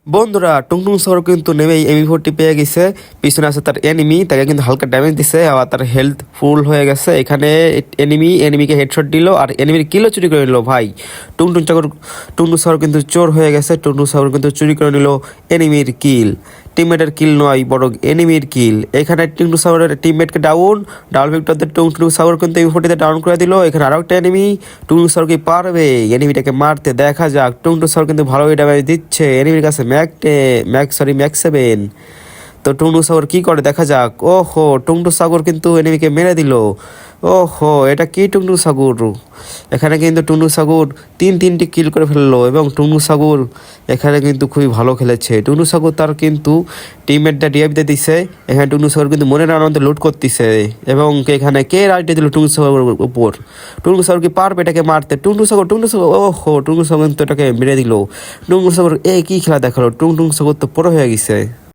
বন্ধুরা টুংটুং সাগর কিন্তু নেমেই এমি 40 পেয়ে গেছে। পিছনে আছে তার এনিমি, তাকে কিন্তু হালকা ড্যামেজ দিছে, আবার তার হেলথ ফুল হয়ে গেছে। এখানে এনিমিকে হেডশট দিল আর এনিমির কিলও চুরি করে নিল। ভাই টুংটুং সাগর কিন্তু চোর হয়ে গেছে। টুংটুং সাগর কিন্তু চুরি করে নিল এনিমির কিল। টিমমেটের কিল নয়, বড় এনিমির কিল। এখানে টুংটুং সাগরের টিমমেটকে ডাবল ভিক্টরদের টুংটুং সাগর কিন্তু এমি 40 ডাউন করে দিল। এখানে আরো একটা এনিমি। টুংটুং সাগর কি পারবে এনিমিটাকে মারতে? দেখা যাক। টুংটুং সাগর কিন্তু ভালোই ড্যামেজ দিচ্ছে। এনিমির কাছে ম্যাক 7। তো টুংটুং সাগর কি করে দেখা যাক। ওহো, টুংটুং সাগর কিন্তু এনিমিকে মেরে দিল। ওহো, এটা কি টুংটুং সাগর? এখানে কিন্তু টুংটুং সাগর তিনটি কিল করে ফেললো এবং টুংটুং সাগর এখানে কিন্তু খুবই ভালো খেলেছে। টুংটুং সাগর তার কিন্তু টিমমেটটা ডিআইপিতে দিছে। এখানে টুংটুং সাগর কিন্তু মনের আনন্দে লুট করতেছে এবং এখানে কে রাইটে দিল টুংটুং সাগরের উপর। টুংটুং সাগর কি পারবে এটাকে মারতে? টুংটুং সাগর ওহো, টুংটুং সাগর কিন্তু এটাকে মেরে দিল। টুংটুং সাগর কি খেলা দেখালো! টুংটুং সাগর তো পুরো হয়ে গেছে।